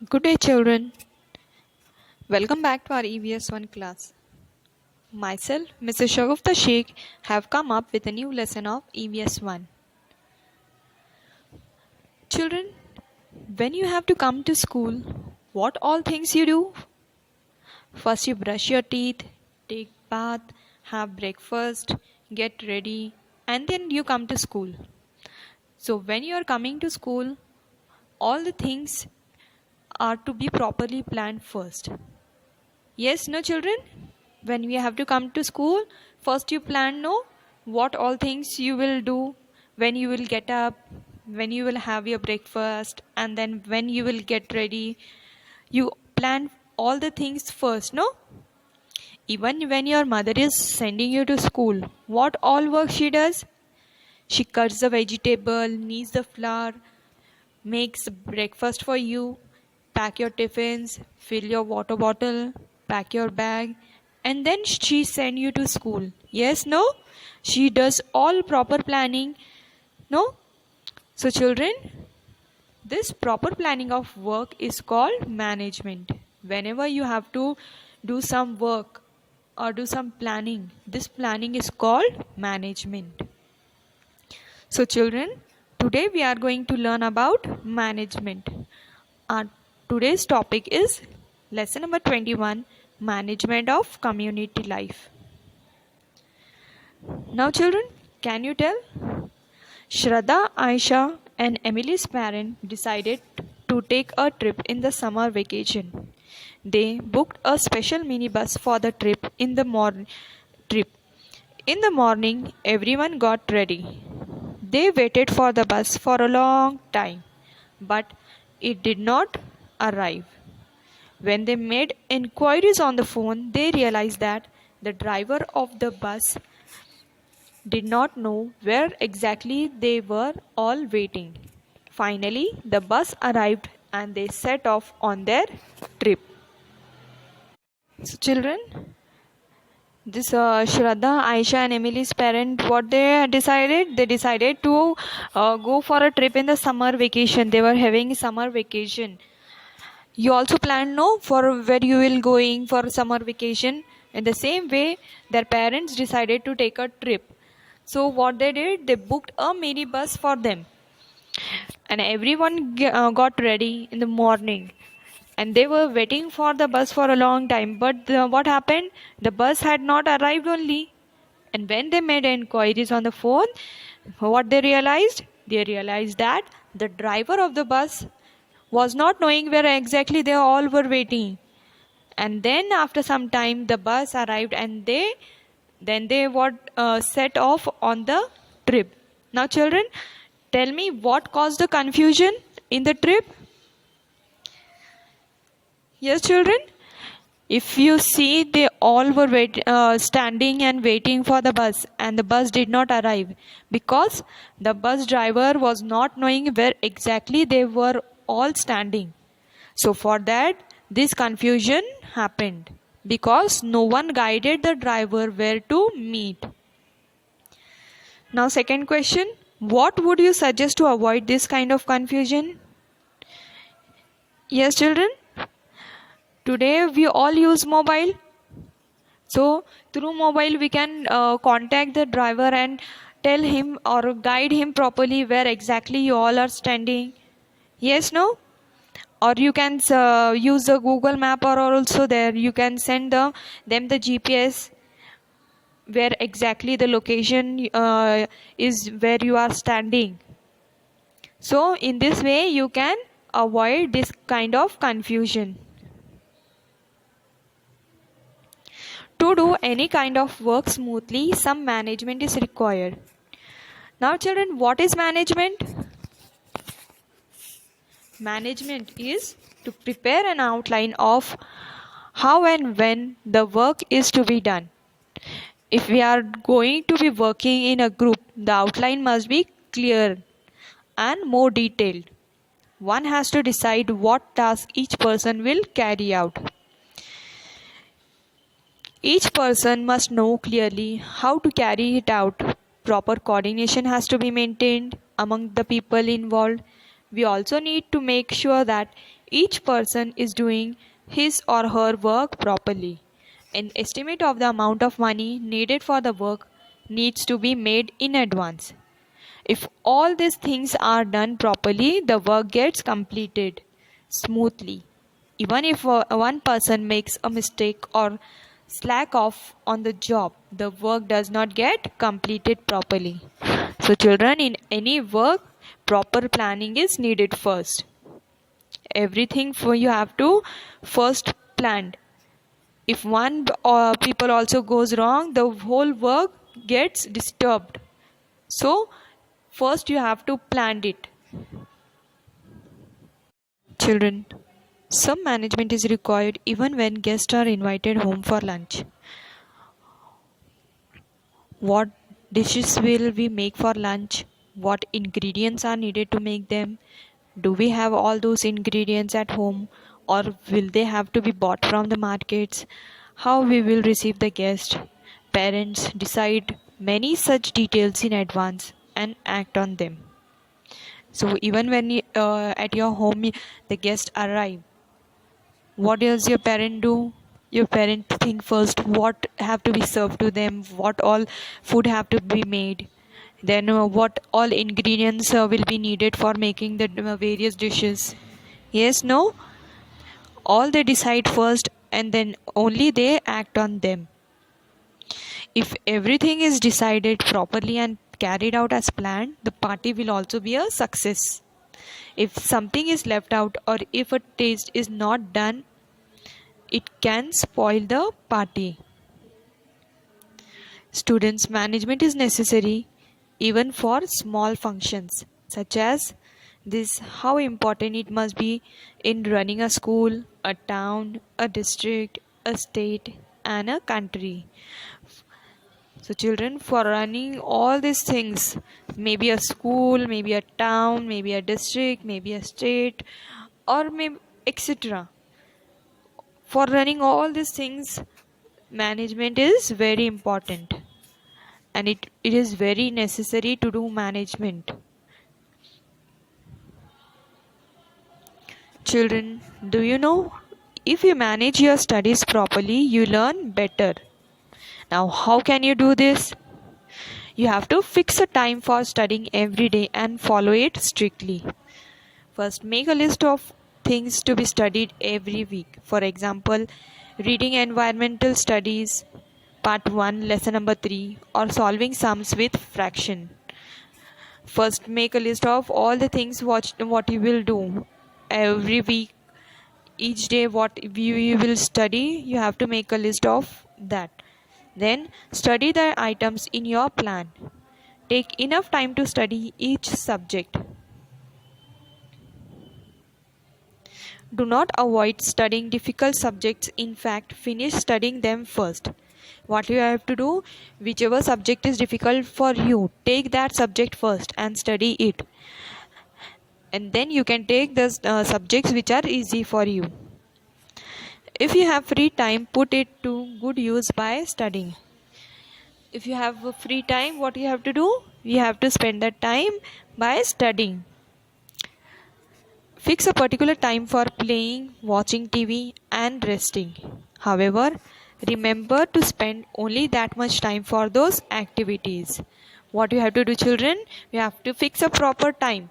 Good day, children. Welcome back to our EVS 1 class. Myself, Mrs. Shagufta Sheikh, have come up with a new lesson of EVS 1. Children, when you have to come to school, what all things you do? First, you brush your teeth, take bath, have breakfast, get ready, and then you come to school. So, when you are coming to school, all the things are to be properly planned first. Yes, no, children? When we have to come to school, first you plan, no, what all things you will do, when you will get up, when you will have your breakfast, and then when you will get ready. You plan all the things first, no? Even when your mother is sending you to school, what all work she does? She cuts the vegetable, kneads the flour, makes breakfast for you, pack your tiffins, fill your water bottle, pack your bag, and then she send you to school. Yes, no? She does all proper planning. No? So children, this proper planning of work is called management. Whenever you have to do some work or do some planning, this planning is called management. So children, today we are going to learn about management. Our today's topic is lesson number 21, management of community life. Now children, can you tell? Shraddha, Aisha and Emily's parents decided to take a trip in the summer vacation. They booked a special minibus for the trip in the morning. Everyone got ready. They waited for the bus for a long time, but it did not arrive. When they made inquiries on the phone, they realized that the driver of the bus did not know where exactly they were all waiting. Finally, the bus arrived and they set off on their trip. So, children, this Shraddha, Aisha and Emily's parent, what they decided? They decided to go for a trip in the summer vacation. They were having summer vacation. You also plan, no, for where you will going for summer vacation. In the same way, their parents decided to take a trip. So what they did, they booked a minibus for them. And everyone got ready in the morning. And they were waiting for the bus for a long time. But what happened? The bus had not arrived only. And when they made inquiries on the phone, what they realized? They realized that the driver of the bus was not knowing where exactly they all were waiting. And then after some time the bus arrived and they set off on the trip. Now children, tell me what caused the confusion in the trip? Yes children, if you see, they all were standing and waiting for the bus, and the bus did not arrive because the bus driver was not knowing where exactly they were all standing. So for that, this confusion happened because no one guided the driver where to meet. Now second question, what would you suggest to avoid this kind of confusion? Yes children, today we all use mobile. So through mobile we can contact the driver and tell him or guide him properly where exactly you all are standing. Yes, no? Or you can use the Google map, or also there you can send them the GPS where exactly the location is where you are standing. So in this way you can avoid this kind of confusion. To do any kind of work smoothly, some management is required. Now children, what is management? Management is to prepare an outline of how and when the work is to be done. If we are going to be working in a group, the outline must be clear and more detailed. One has to decide what task each person will carry out. Each person must know clearly how to carry it out. Proper coordination has to be maintained among the people involved. We also need to make sure that Each person is doing his or her work properly. An estimate of the amount of money needed for the work needs to be made in advance. If all these things are done properly, the work gets completed smoothly. Even if one person makes a mistake or slack off on the job, the work does not get completed properly. So, children, in any work, proper planning is needed first. Everything for you have to first plan. If one people also goes wrong, the whole work gets disturbed. So, first you have to plan it. Children, some management is required even when guests are invited home for lunch. What dishes will we make for lunch? What ingredients are needed to make them? Do we have all those ingredients at home, or will they have to be bought from the markets? How we will receive the guest? Parents decide many such details in advance and act on them. So even when at your home the guests arrive, what does your parent do? Your parent think first what have to be served to them, what all food have to be made, then what all ingredients will be needed for making the various dishes. Yes, no, all they decide first and then only they act on them. If everything is decided properly and carried out as planned, the party will also be a success. If something is left out or if a taste is not done, it can spoil the party. Students' management is necessary even for small functions such as this, how important it must be in running a school, a town, a district, a state, and a country. So, children, for running all these things, maybe a school, maybe a town, maybe a district, maybe a state, or maybe etc. For running all these things, management is very important, and it is very necessary to do management. Children, do you know, if you manage your studies properly, you learn better. Now, how can you do this? You have to fix a time for studying every day and follow it strictly. First, make a list of things to be studied every week. For example, reading environmental studies, part 1, lesson number 3, or solving sums with fraction. First, make a list of all the things what you will do every week. Each day what you will study, you have to make a list of that. Then study the items in your plan. Take enough time to study each subject. Do not avoid studying difficult subjects. In fact, finish studying them first. What you have to do, whichever subject is difficult for you, take that subject first and study it. And then you can take the subjects which are easy for you. If you have free time, put it to good use by studying. If you have free time, what you have to do? You have to spend that time by studying. Fix a particular time for playing, watching TV, and resting. However, remember to spend only that much time for those activities. What you have to do, children? You have to fix a proper time.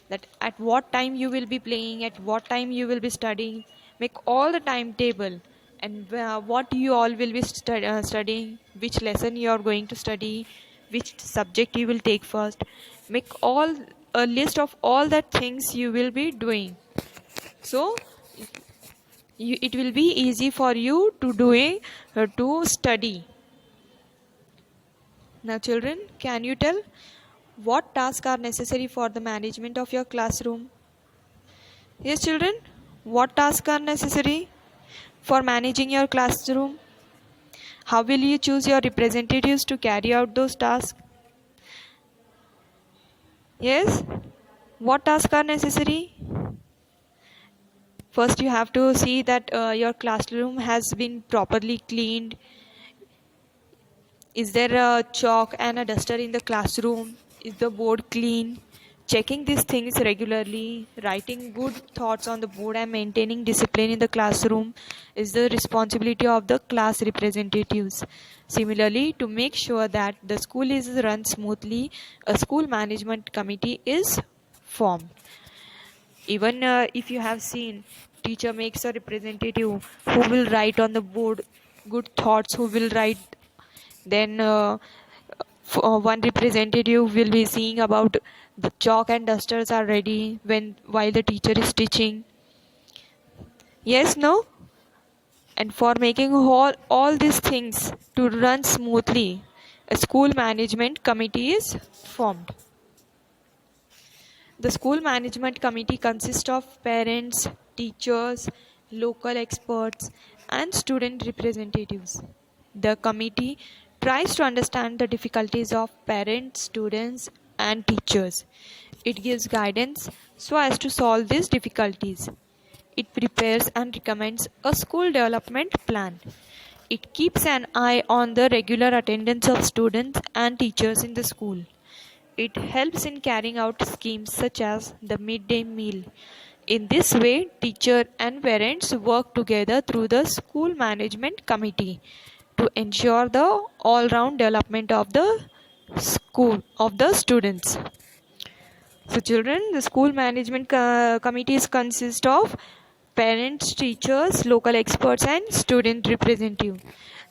That at what time you will be playing, at what time you will be studying. Make all the timetable and what you all will be studying, which lesson you are going to study, which subject you will take first. Make all a list of all that things you will be doing. So it will be easy for you to to study. Now, children, can you tell what tasks are necessary for the management of your classroom? Yes, children, what tasks are necessary for managing your classroom? How will you choose your representatives to carry out those tasks? Yes, what tasks are necessary? First, you have to see that your classroom has been properly cleaned. Is there a chalk and a duster in the classroom? Is the board clean? Checking these things regularly, writing good thoughts on the board, and maintaining discipline in the classroom is the responsibility of the class representatives. Similarly, to make sure that the school is run smoothly, a school management committee is formed. Even if you have seen, teacher makes a representative who will write on the board good thoughts, who will write. Then one representative will be seeing about the chalk and dusters are ready when while the teacher is teaching. Yes, no? And for making all these things to run smoothly, a school management committee is formed. The school management committee consists of parents, teachers, local experts, and student representatives. The committee tries to understand the difficulties of parents, students, and teachers. It gives guidance so as to solve these difficulties. It prepares and recommends a school development plan. It keeps an eye on the regular attendance of students and teachers in the school. It helps in carrying out schemes such as the midday meal. In this way, teacher and parents work together through the school management committee to ensure the all-round development of the school of the students. So children, the school management committees consist of parents, teachers, local experts, and student representative.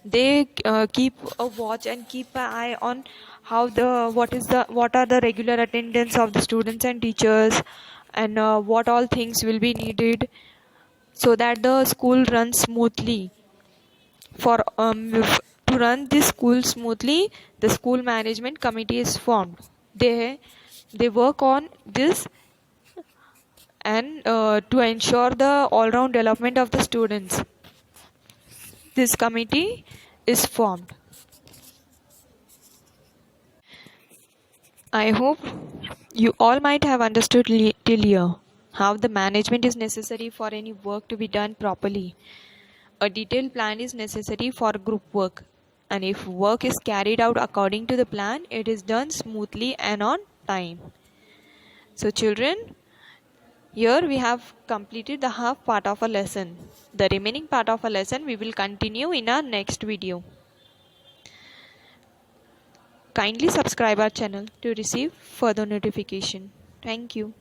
They keep a watch and keep an eye on how what are the regular attendance of the students and teachers, and what all things will be needed so that the school runs smoothly. For to run this school smoothly, the school management committee is formed. They work on this and to ensure the all-round development of the students. This committee is formed. I hope you all might have understood till here how the management is necessary for any work to be done properly. A detailed plan is necessary for group work, and if work is carried out according to the plan, it is done smoothly and on time. So children, here we have completed the half part of a lesson. The remaining part of a lesson we will continue in our next video. Kindly subscribe our channel to receive further notification. Thank you.